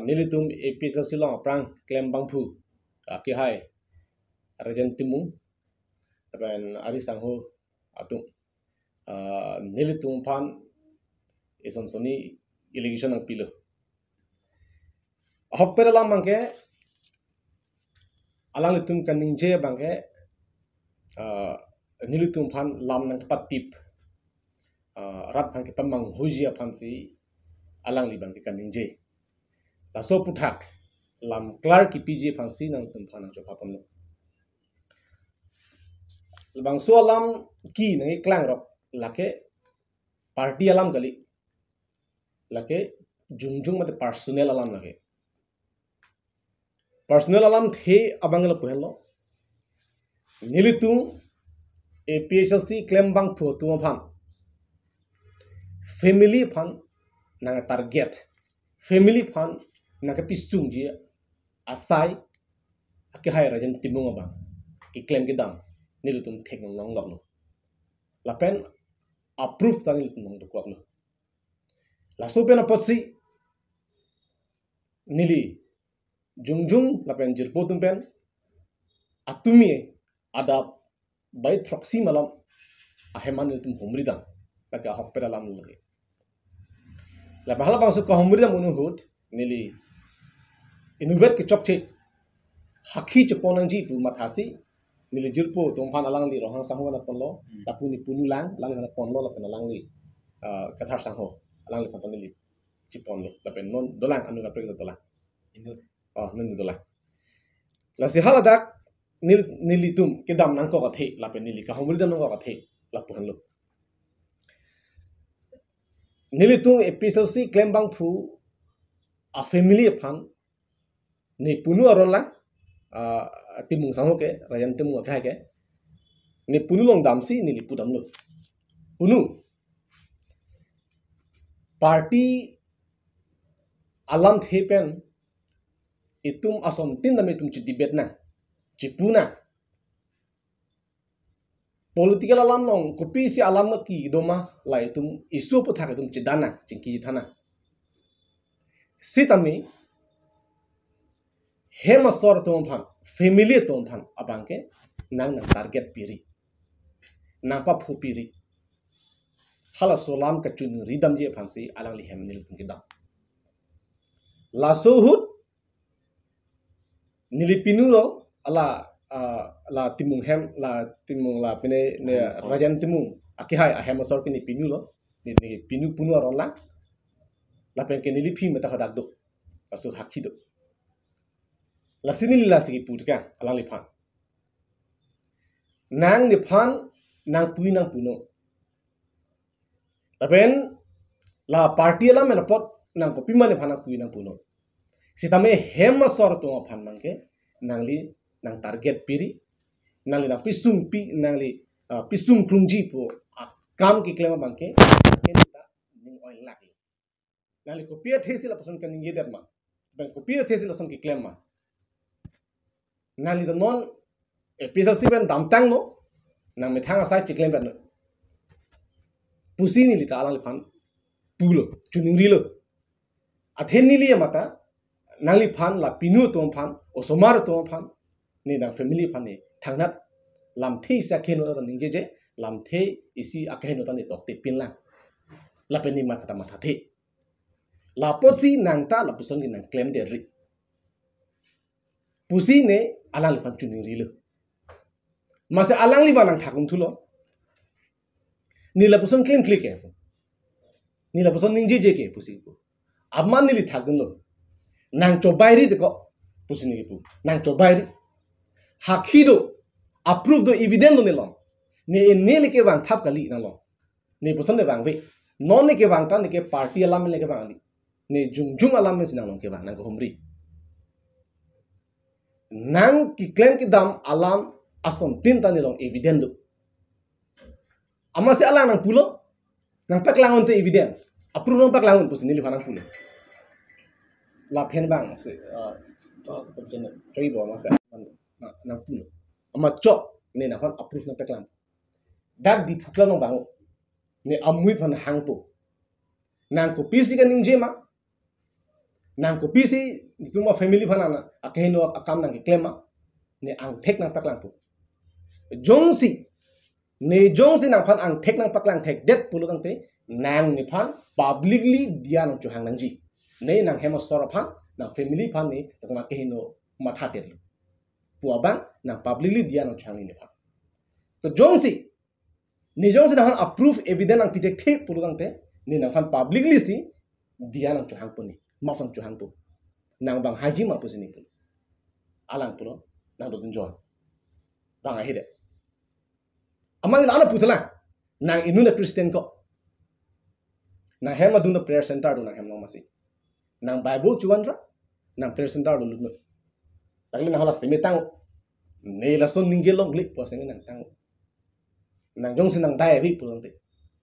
nilitum episode silong prang klem bangpu ki hai rajan timung tapen ari sangho atung nilitum pan ison soni irrigation ang pilo hoppera lam mangke alang litum kaningje bangke nilitum pan lam nang patip rat pan ke pamang hujia pan si alang li bangke kaningje la so puthak lam clark ki pj pan si nang tum pan jo papam lo bang so lam ki nang klang rok lake party alam kali lake jungjung mate personal alam lake personal alam the abangla pohelo nilitung APHC claim bang pho tu phan family phan nang target family phan nang pisung ji asai ke hai rajan timung ba ki claim ki dam nilitung thek long long lo la pen approve ta nilitung nong do kwak lo la so pen apotsi nili jungjung la pen jirpo tum pen atumi ada by proxy malam aheman nilitung humridam la ka hoppera lam lo la bahala bang so ka humridam unu hut nili inuvet ki chokche hakhi choponang ji pu mathasi nili jirpo tum phan alang li rohang sangho na ponlo tapuni punulang lang na ponlo la pen alang li kathar sangho alang li phan nili chipon lo la pen non dolang anu na prek dolang nun dolang la si hala dak nili tum ke dam nang ko kathe la pen nili ka humri dam nang ko kathe la pon lo nili tum episode si claim bang phu a family phan ni punu aron la timung sangho ke rayan timung ka ke ni punu long dam si nili pudam lo punu party alam thepen itum asom tin dami tum chi debate na chipuna political alam nong kopi si alam ki doma la itum isu pu thak itum chidana chingki thana sitami hemasor tum phan family tum phan abangke nang target piri napa phu piri hala solam ka chun ridam je phansi alang li hem nil tum kidam la so hut nilipinu lo ala la timung hem la timung la pine ne rajan timung akihai ahem sor kini pinu lo ni pinu punu aron la pen ke nilipi meta hadak do asu hakhi do la sinil la sigi putka alang li phan nang ni phan nang puno la pen la party la men pot nang ko pimane phana pui nang puno sitame hem sor to phan mangke nangli nang target piri nangli nang pisung pi nangli pisung krungji po kam ki klema bangke kenita ning oil laki nangli ko pia thesi la pason kan ngi det ma bang ko pia thesi la son ki klema nangli the non episode ben dam tang no nang me thanga sai chi klem ben pusi ni li ta alang phan pulo chuning ri lo athen ni li mata nangli phan la pinu tom phan osomar tom phan ni na family phan ni thangnat lam thei sa kheno ta ningje je lam thei isi akheno ta ni tok te pin la la pe ni ma thata ma the la posi nang ta la puson ni nang claim de ri pusi ne alang li phan chuning ri lo mase alang li ba nang thakung thulo ni la puson claim click e ni la puson ningje je ke pusi ko amman ni li thakun lo nang chobairi de ko pusini pu nang chobairi hakhido approve do evidence do nelong ne le ke bang thap kali na lo ne puson le bang ve non ne ke bang ta ne ke party alam le ke bang ali ne jungjung alam me sinang long ke bang nang ko humri nang ki claim ki dam alam asom tin ta nelong evidence do amase alang nang pulo nang pak langon te evidence approve nang pak langon pusini le phanang pulo la phen bang se tribo ma se na pulo ama chop ne na fan approve na peklam dak di phukla no bang ne amui phan hangpo nang ko pisi ka ningje ma nang ko pisi tuma family phana na akehino akam nang klema ne ang thek nang paklang pu jongsi ne jongsi nang phan ang thek nang paklang thek det pulutang te nang ni phan publicly dia nang chu hang nang ji ne nang hema sora phan nang family phan ne asana akehino matha tet pu abang nang publicly dia nang chu hang ni phan to jongsi ni jongsi nang approve evidence nang pitek the pulutang te ni nang phan publicly si dia nang chu hang pu ni mafang chu hang pu nang bang haji ma pu sini pu alang pulo nang do tunjon bang ahide amang la na putala nang inuna Christian ko nang hema duna prayer center do nang hemno masi nang bible chuanra nang prayer center do lu lagli na hala semitang ne la son ningelong lik po sing nang tang nang jong sinang dai ri pulang te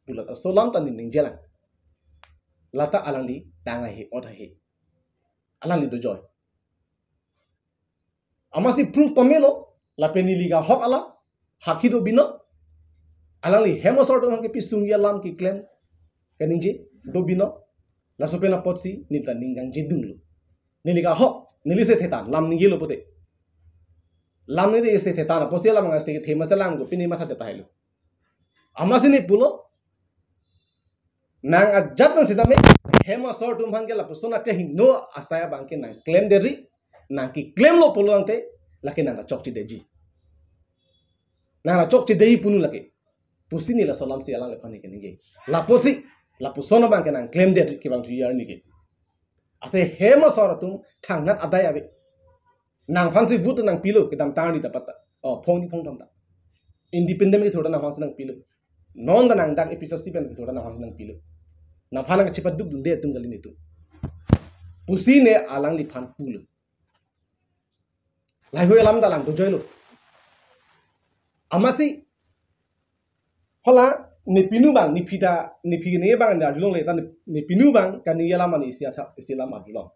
pulat asolam tan ningjelang lata alang li tanga he oda he alang li do joy amasi proof pamelo la penili ga hok ala haki do bino alang li hemosor do ke pisung ya lam ki claim kaninje do bino la sopena potsi nilta ningang jedunglo niliga hok nilise thetan lam ningelo pote lam ne de se thetan posela manga se themasalang go pini matha de tailo amasi ni pulo nang ajatan sidame hema sor tum hangge la pusona te hinno asaya bangke nang claim deri nang ki claim lo pulo ante laki nang chokchi deji nang chokchi dehi punu laki pusini la solam si alang le phani ke ninge la posi la pusona bangke nang claim deri ki bang tu yar nige ase hema sor tum thangnat adaya be nang phansi but nang pilo ki dam tani da pata o phoni phong dam da independent ki thoda nang phansi nang pilo non da nang dak episode 7 ki thoda nang phansi nang pilo na phanang chipat duk dunde tum galini tu pusine alang li phan pul lai hoi alam dalang to joilo amasi hola ni pinu bang ni phita ni phi ne bang da julong le ta ni pinu bang kan ni yala mani sia tha isilam adulong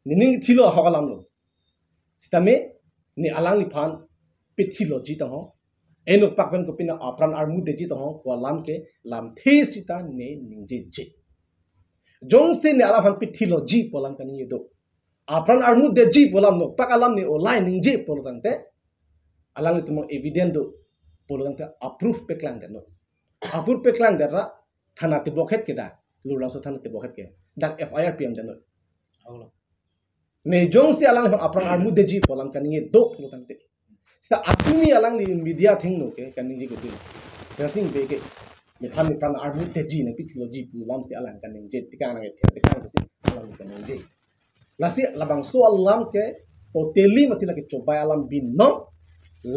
ni ning thilo hogalam lo sitame ni alang li phan pithilo ji ta ho enok pakpen ko pina apran armu deji to ho ko lam ke lam the sita ne ningje je jong se ne ala han pithilo ji polam kan ye do apran armu deji polam no pakalam ne online ningje polam te alang tumo evident do polam te approve peklang de no approve peklang de ra thana te bokhet ke da lulang so thana te bokhet ke dak FIR PM de no ne jong se alang han apran armu deji polam kan ye do polam te sta atumi alang li media thing no ke kan ninji ko tin searching be ke ni phan ni pran army teji ne pitology pu lam se alang kan ninje tika na ke tika ko si alang kan ninje la si labang so alam ke hoteli mati la ke cobai alam bin no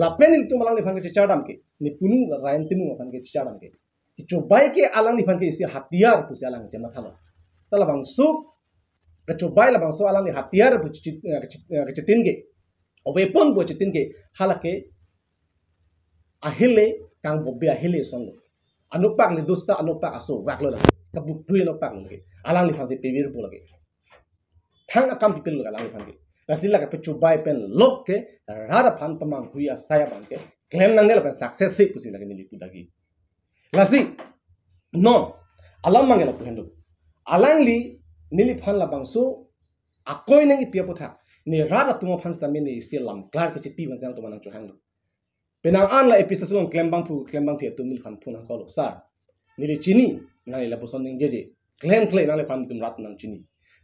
la penil tu malang ni phan ke chadam ke ni punu rain timu phan ke chadam ke ki cobai ke alang ni phan ke isi hatiar pu se alang jema thalo ta labang so ke cobai labang so alang ni hatiar pu ke chitin ke weapon bo chitin ke halake ahile kang bobbe ahile songo anupak le dosta anupak aso waklo la ka bu tui no pak lage alang li phase pebir bo lage thang akam people lage alang li phan ke lasila ka pechu bai pen lok ke rara phan pamang huya saya bang ke claim nang le pen success se pusi lage ni pudagi lasi no alam mangela puhendo alang li nili phan la bangso akoi nang ipia potha ni rara tuma phans ta mini silam klar ke chipi ban sang to manang chu hanglo penang an la episode long claim bang phi tu nil phan phun ko lo sar nili chini nang la poson ning jeje claim nang le phan tum rat nang chini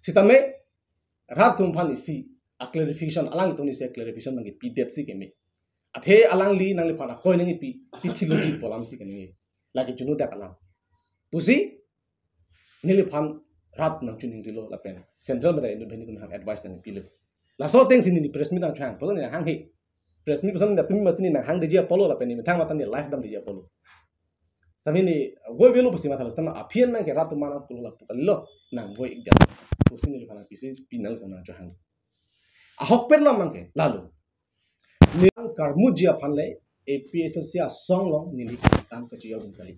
sitame rat tum phan isi a clarification alang to ni se clarification nang pi det si ke me athe alang li nang le phan akoi nang pi theology polam si ke ni la ke chunu da kalam pusi nili phan rat nang chuning dilo la pen central meta independent kun have advice nang pi le la so things in the press meet ang chang polo ni hang he press meet person da tumi masini na hang de dia polo la pen ni thang matan ni life dam de dia polo sami ni go velo pusi mata stama apien man ke rat mana polo la pukalo nang go igda pusi ni kana pisi pinal kana chang a hok per la man ke lalu ni karmu dia phanle APS sia song long ni li tam ka chiyo dum kali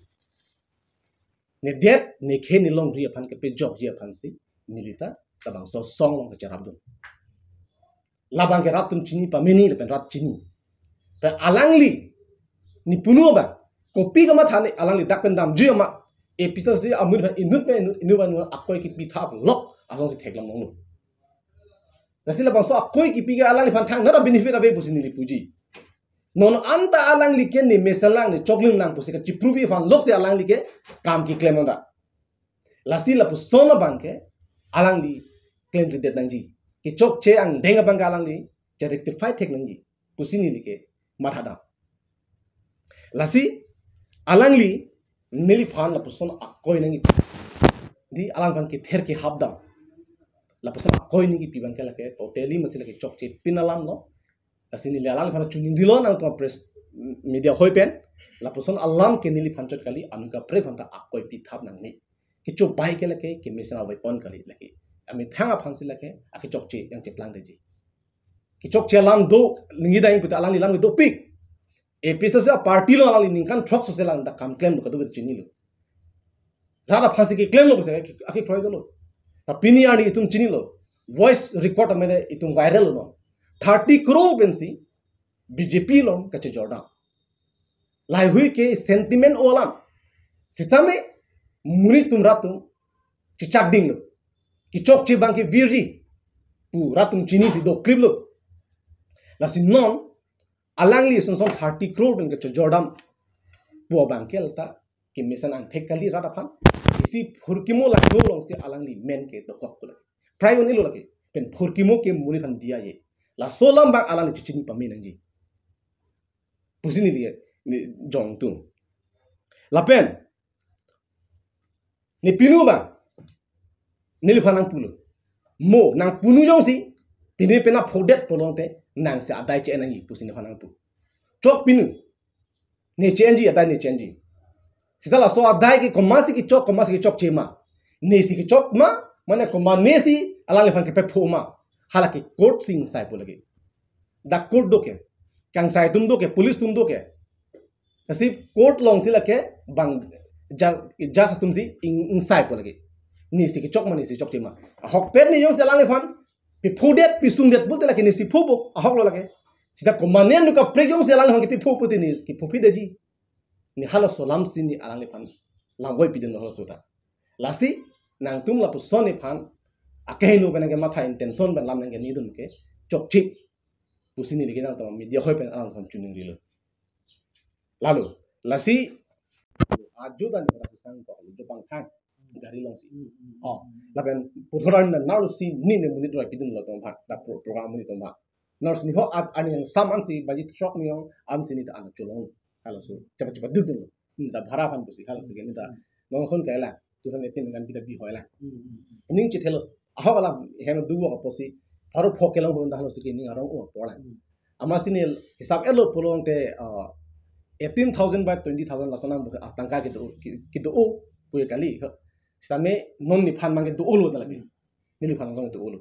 ni det ni khe ni long ri phan ke pe job dia phan si ni lita tabang so song long ka charab dum labang ke ratum chini pa meni le pen rat chini pe alangli ni punu ba kopi ka ma thane alangli dak pen dam ju ma episode si amur inut pe inu ban akoi ki pitha lok asong si theklam nong Lasila bangso akoi ki piga alang li fan thang na benefit abe pusini li puji non anta alang li ken ni mesalang ni chokling lang pusika chipruvi fan lok se alang li ke kam ki claim onda lasila pu sona bangke alang li claim de nangji ki chok che ang denga bang alang li je rectify tek nangji pusini li ke mathada lasi alang li nili fan la pu sona akoi nangi di alang fan ki ther ki habdam la pu sona akoi ningi piban ke la ke totally masila ke chok che pinalam no asini le alang fan chuning dilo nang to press media hoi pen la pu sona alam ke nili fan chot kali anuka pre khanta akoi pi thap nang ni ki chok bai ke la ke ki mesana weapon kali la ke ami thanga phansi la ke aki chok che yang che plan de ji ki chok che lam do lingi dai put alang li lam do pik e pisa sa party lo alang li ningkan truck so se lang da kam claim ko do chini lo rada phansi ki claim lo se aki proy lo ta pini ani itum chini lo voice record amene itum viral lo 30 crore pensi BJP lo kache jordan lai hui ke sentiment olam sitame muni tum ratum chichak ding lo ki chok che bang ki virji pu ratum chini si do clip lo la si non alang li son 30 crore ben kache jordan pu bang ke alta ki mission ang thekali rada phan isi phurkimo la do long se alang li men ke do kok lo prion ni lo la ke pen phurkimo ke muni phan dia ye la solam bang alang li chichini pami nangji pusini li ni jong tum la pen ni pinu bang nili phanang pulo mo nang punu jong si pini pena phodet polonte nang se adai che nangi pusini phanang pu chok pinu ne chenji adai ne chenji sitala so adai ki komasi ki chok chema ne si ki chok ma mane koma ne si alang le phan ke pe pho ma halaki court sing sai polage da court do ke kang sai tum do ke police tum do ke asi court long si la ke bang ja sa tum si in sai polage ni si ki chok mani si chok chima hok pet ni yong se lang le phan pi phodet pi sungdet bulte la ke ni si phobo hok lo la ke sida komanen du ka pregyong se lang hong ki pi phopo ti ni ki phopi de ji ni hala solam si ni alang le phan langoi pi den lo so ta lasi nang tum la pu son ni phan akeh no ben ke matha intention ben lam nang ke ni dun ke chok chi pusini ni ke nang ta media hoi pen alang phan chuning ri lo lalu lasi ajo dan ni ra sang ko lo pang thang gari long si laben putoran na narusi ni ne muni dra pidun lo tong pha da program ni tong pha nars ni ho at ani yang saman si baji truck ni yong am sini ta an cholong halo so cepat cepat dudun lo ni da bhara phan pusi halo so ni da nong son kaila 2018 kan kita bi hoila ning chi thelo ahawala hem du ko posi tharu phokelong hon da halo so ni arong o pola amasini hisab elo polong te 18,000 by 20,000 lasana tangka ki do puye kali same non ni phan mangi do olo da lagi ni phan song do olo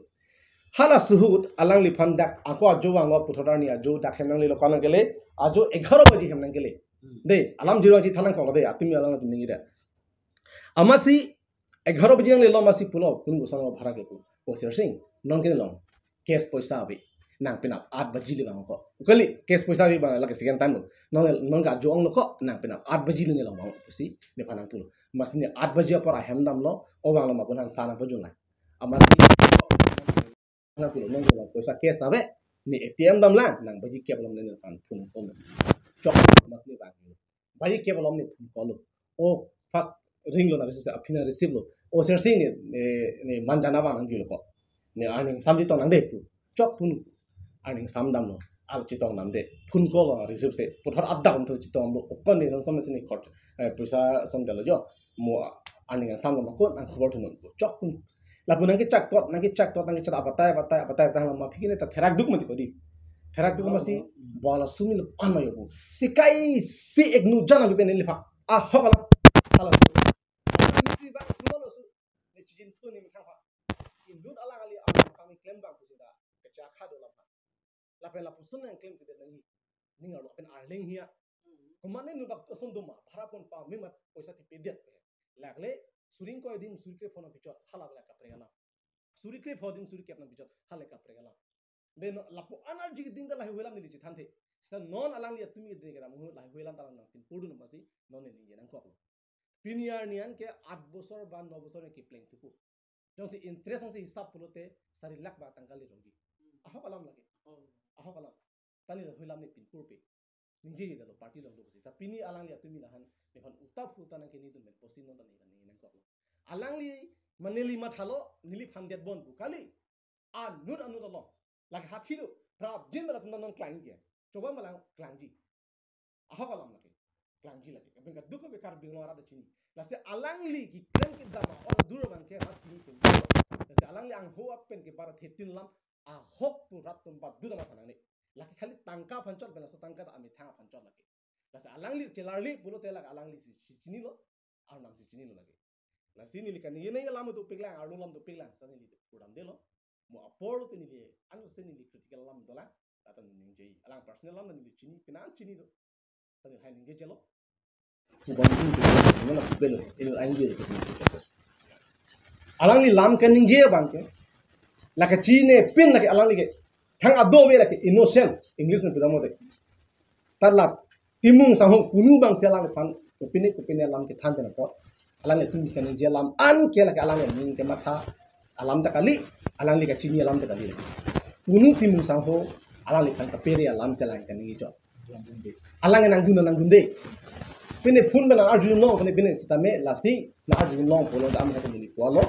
hala suhut alang li phan dak ako ajo wang puthora ni ajo dak hemnang li lokana gele ajo 11 baji hemnang gele de alam jiro ji thalang ko de atimi alang ni da amasi 11 baji ang le lo masi pulo kun gosang bhara ke ko sing non ke long cash paisa abi nang pinap 8 baji le bang ko kali cash paisa bi bang la second time non ka jo ang lo ko nang pinap 8 baji le long bang pusi ne phanang pulo masini 8 baji para hemdam lo o bang lo ma punan sana pajun la amasi nang pulo non ko paisa cash abe ni ATM dam lang nang baji ke belum ne pan pun ko chok masini bang baji ke belum ne pun ko lo o first ring lo na apina receive lo o ser sing ni manjana ba nang ju lo ko ni aning samji to nang de pu chok pun aning samdam lo al chitong nam de pun ko lo receive se puthor adda on to chitong lo okon ni som masini khot paisa som de lo jo mo aning samdam ko nang khobor thun chok pun la pun nang ki chak tot nang ki chat apatai ta ma phikine ta therak duk mati ko di therak duk masi bola sumil an ma yobu si kai si egnu jana bi ben lifa a hokala hala ni ba ko lo su ni chijin su ni thang fa in dut ala ali kami claim bang kusida ke cha kha do la pen la pusun nang claim ke nang ni ngalo pen arling hia komane nu bak sun duma phara pon pa mi mat poisa ti pediat lagle suring ko din surike phone bichot hala la ka pregala surike phodin surike apna bichot hala ka pregala den lapo energy ding da la huelam ni chi thanthe sta non alang li tumi de ga mu la huelam ta nang tin pudu masi non ni nang ko piniar nian ke 8 bosor ba 9 bosor ki playing tuku jong si interest ang si hisab pulote 4 lakh ba tangkali rongi ahok alam lagi ahok alam tani la hulam ni pinpur pe ninje da lo party lo ko ta pini alang li atumi lahan ne phan utap fulta nang kini dun men posin no tani kan nang ko alang li maneli mathalo nili phandet bon bu kali anut anut lo lak hakhilu prab jin mala tun non klang ge coba malang klangji ahok alam lagi klangji lagi ben ka dukho be kar binglo ara da chini la se alang li ki krem ki dama or dur ban ke hat chini pen la se alang li ang ho ap pen ke bara thetin lam ahok pu rat tum ba du dama thanang ni laki khali tangka pancot bela so tangka ta ami thanga pancot lagi la se alang li chelarli pulo te lak alang li si chini lo ar nam si chini lo lagi la sini li kan yene lam tu piglang ar lam tu piglang sa ni pudam de lo mo apor tu ni li anu se ni critical lam dola ta ni ninjei alang personal lam ni chini pinan chini do ta ni hai ninje chelo Bangku belo itu anjir ke sini. Alang li lam kan ninje bangke. Laka Chine pin laki alang li ke. Hang adobe laki innocent English na pidamo de. Tarlat timung sahong punu bang selang pan kupine lam ke than na pot. Alang li tumi kan ninje lam an ke laki alang li ning ke matha alam ta kali alang li ka Chini alam ta kali. Punu timung sahong alang li kan kapere alam selang kan ninje jo. Alang nang dunde. Pine pun bena arjun long pine bine sitame lasti na arjun long polo da am kata ni polo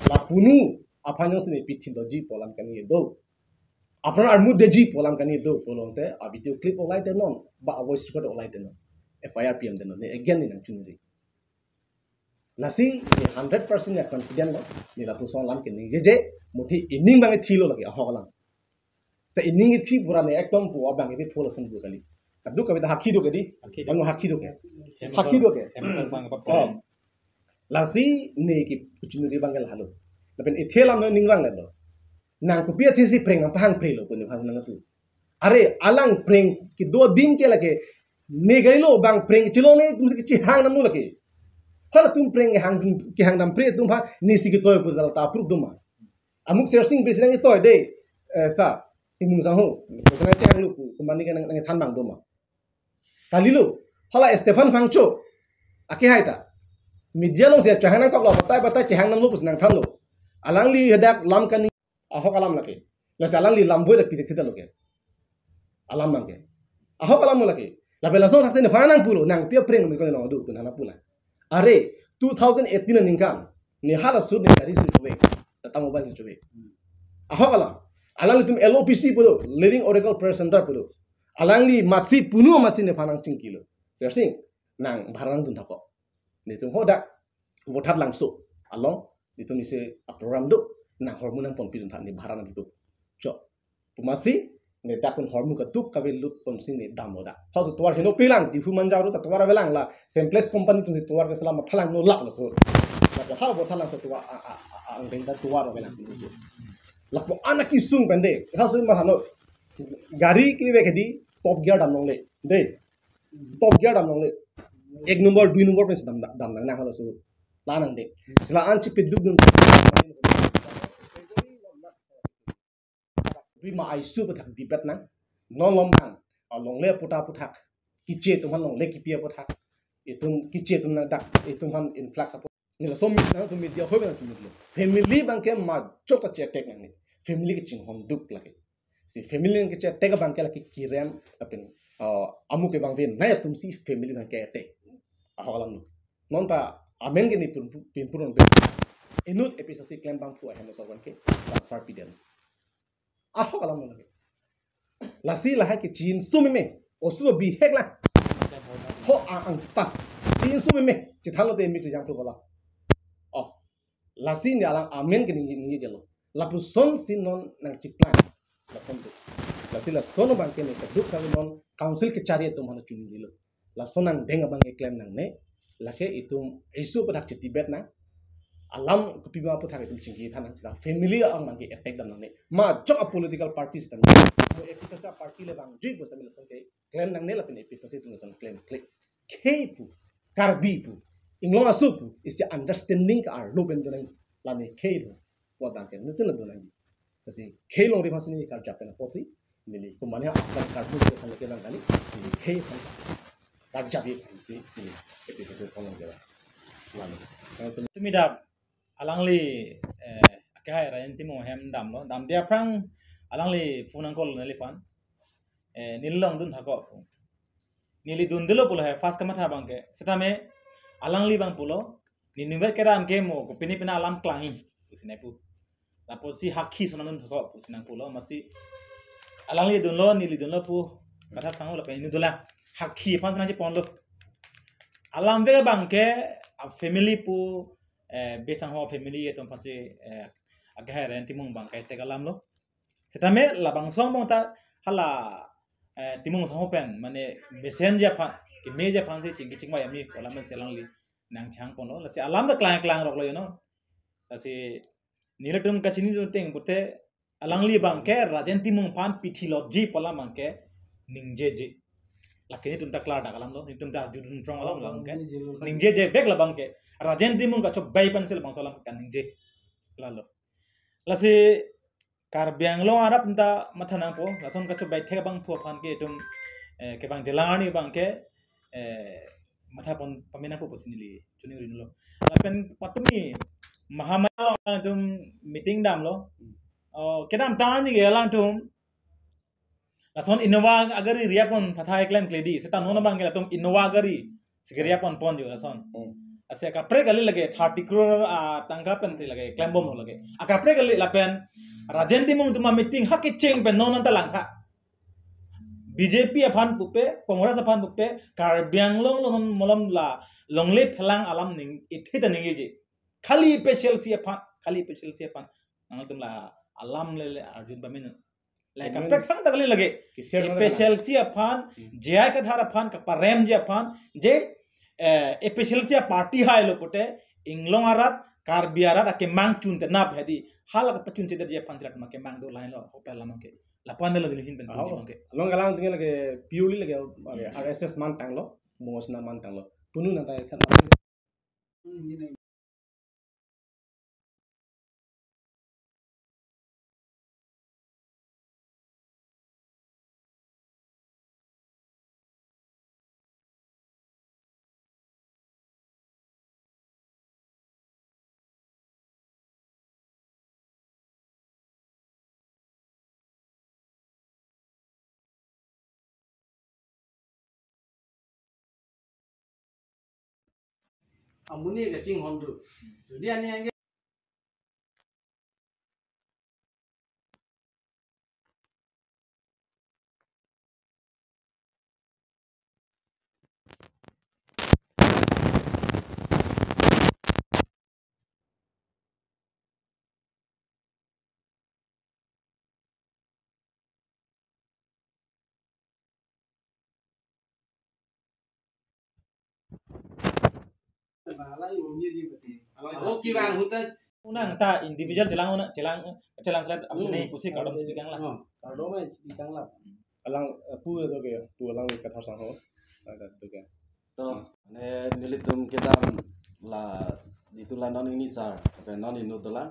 la punu apanyo sini pitin doji polam kani do apna armu deji polam kani do polom te a video clip olai te non ba voice record olai te non FIR PM te non ne again ni nang chunri lasti 100% ya confident lo ni la puson lam kani je muthi ining bange thilo lagi ahogalam te ining thi pura ne ekdom pu abang ke polo san bu kali Kadu kami dah hakki doke di, anu hakki doke, lasi ne ki kucing di bangkel halu, tapi itelam no ningwang lado, nang kupia thesi preng ang pahang prelo pun ni pahang nangapu, are alang preng ki 2 दिन के लगे ne gailo bang preng chilo ne tumse ki hang namu lagi, hala tum preng hang dam pre tum ha nisi ki toy pur dal ta approve duma, amuk searching presiden ki toy de, sa timung sahu, presiden cehang lu kembali ke nang than bang duma. Kalilu, hala Stefan Fangcho, aki hai ta. Media long sia chahana kok lo batai chahang nam lu pus nang than lo. Alang li hadak lam kan ahok alam laki. La alang li lam boy dak pitik lo ke. Alam mangke. Ahok alam mo laki. La bela so thakse ne phanang pulo nang pia preng mi ko no du pun hana pula. Are 2018 ningkan ni hala sud ni kari su chobe. Tata mobile su chobe. Ahok alam. Alang li tum LOPC pulo, Living Oracle Prayer Center pulo. Alang li matsi punu masi ne phanang chingkilo sersing nang barang dun thako ni tum hoda botat langso along ni tum ise a program do nang hormonang pon pidun thani barang bitu cho pumasi ne dakun hormu ka duk kabe lut pon sing ne damoda hausu tuar heno pilang di human jaru ta tuar belang la same place company tum tuar ke salam phalang no lak lo so la ha botat lang so tuar ang deng da tuar belang tu so la po anak isung pende hausu ma hano gari ki bekedi top gear dam nong le de top gear dam nong le 1 number 2 number pes dam nang na halo so la nang de sila an chi peduk dum bi ma ai su pathak dibet na non lom bang long le puta puthak kiche tum han long le ki pia puthak itum kiche tum na dak itum han influx ni la som na tum media hobe na tum family bang ke ma chok che tek ni family ke ching hom duk lagi si family ke che tega bang ke la ki kiram apin amu ke bang ven na tum si family bang ke te aholam non ta amen ke ni pin purun be inut episode si claim bang fu a hemo sorban ke transfer piden aholam no lagi lasi la ha ke chin sumi me osu bi hek la ho ang ta chin sumi me chi thalo te mi tu jang tu bola oh lasi ni alang amen ke ni jelo lapu son sin non nang chi plan la son tu la sila sono bang kene ka duk kami non council ke cari itu mana cuni dulu la sonang denga bang claim nang ne la ke itu isu padak ci tibet na alam kepiba padak itu cingki tanang sila family ang bang attack dan nang ne ma jok a political parties tan mo episode party le bang jui bos tamil son ke claim nang ne la pin episode itu son claim click kepu karbi pu inglong asupu is the understanding ka ar loben dan la ne kedo wa bang ke nutu na donan kasi kelong ri masini kar japen posi nili kumanya akan kartu ke kan ke kali nili ke kan jabi si nili episode sonong ke lalu tumi da alangli akai ra enti mo hem dam lo dam dia prang alang li funang kol nali pan nilong dun thako nili dun dilo pulo hai fast kamatha bangke setame alang li bang pulo ni nimbet kedan ke mo ko pini pina alam klangi pusinai pu lapo si hakhi sonan dun thako pusinang pulo masi alang li dun lo nili dun lo pu kata sango la peni dula hakhi pan sana je ponlo alam be bangke family pu besang ho family etom pasi agha renti mong bangkai te kalam lo setame labang song mong ta hala timong sang pen mane besen ja phan ki meja phan se ching ching ma yami olam men selang li nang chang pon lo lasi alam da klang klang rok lo you know lasi nilatum kachini do teng bote alang li bangke rajen timong phan pithi lo ji pola bangke ningje je lakini tum ta klar da kalam lo tum ta judun prong alam lang ke ningje je bek la bangke rajen timong ka chok bai pan sel bang solam kan ningje lalo lasi kar biang lo arap nta mathana po lason ka chok bai the bang pho phan ke tum ke bang jelani bang ke matha pon pamena po posinili chuni rin lo lapen patumi mahamalo tum meeting dam lo kedam tani ge lang tum lason innova agari riapon thatha eklam kledi seta nona bang ke tum innova agari sigriapon pon jo lason ase ka pre gali lage 30 crore tangka pen se lage claim bom lage aka pre gali lapen rajendi mong tuma meeting hak cheng pen non ta lang tha BJP aphan pupe Congress aphan pupe kar bianglong long molam la longle phelang alam ning ithi ta ning je khali special si aphan nang tum la alam le arjun bamin la ka pre thang ta gali lage special si aphan jai ka thar aphan ka parem je aphan je efficiency party hai lo pote inglong arat kar biarat ake mang chun te nap hedi hala ka pachun te je pansirat ma ke mang do line lo hotel la ke la pan lo hin ben punji ke long galang tinga lage purely lage RSS man tang lo mosna man tang lo punu na ta san amuni ga ching hondu jadi ani balai umye ji bati oki bang huta unang ta individual celang slat apne pusi kadam speaking la kadom speaking la alang pu do ke pu alang ka thar sang ho ada to ke to ne nilitum kedam la ditula non ini sar pe non inu dola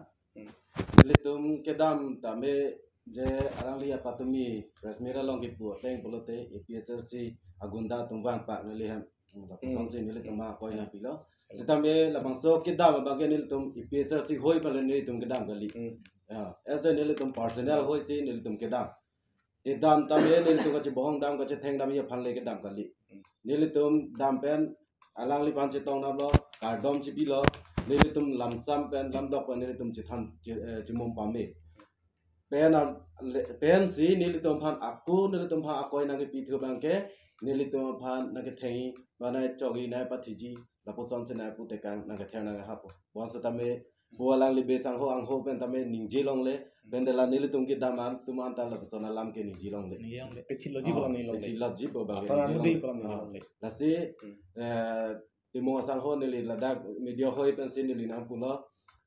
nilitum kedam tame je arang liya patumi resmira long ki pu teng polote EPHRC agunda tumbang pak niliham sonsi nilitum ma koina pilo setame labang so kedam bagen nilitum EPHRC hoi pale nilitum kedam gali as a nilitum personnel hoi si nilitum kedam edam tame nilitum ka bohong dam ka theng dam ye phanle kedam gali nilitum dam pen alang li pan chetong na lo kardom chipi lo nilitum lamsam pen lamdok pen nilitum chithan chimom pame pen si nilitum phan aku nilitum phan akoi na ke pithu bangke nilitum phan na ke thei bana chogi na pathiji laposon se na pute kan na ke thena na hapo bonsa tame bualang li besang ho ang ho pen tame ningji long le pen de la nilitum ki daman tuman ta la sona lam ke ningji long le pechilogy bolam ni lo pechilogy bo ba ta na dei bolam ni lo le la si timo sang ho nili ladak media hoi pen sin nili nang pulo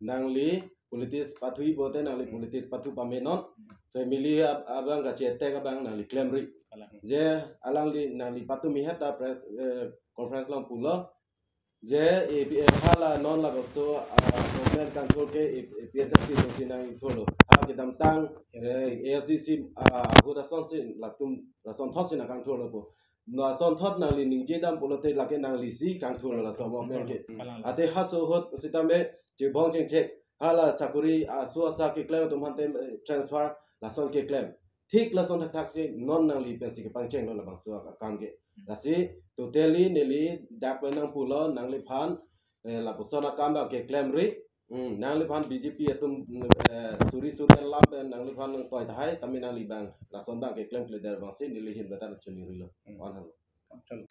nangli politics pathui bote nangli politics pathu pamenon family abang ka chete ka bang nangli claim ri je alangli nangli patu mi hata press conference long pulo je hala non la so government control ke PSC so sinang tholo ha ke dam tang ASDC huda son sin la tum la son thosin kang tholo po na son thot nangli ningje dam polote la ke nangli si kang tholo la so mo men ke ate haso hot sitame je bong cheng chek hala chakuri so asa ke claim tum hante transfer lason ke claim thik lason thak si non nang li pensi ke pangcheng lo la bang suwa ka kam ke lasi totally neli dak pe nang pulo nang li phan la pusona kam ba ke claim ri nang li phan BJP atum suri suri lam nang li phan nang toy thai tamin nang li bang lason ba ke claim le der bang si neli hin betar chuni ri lo on hal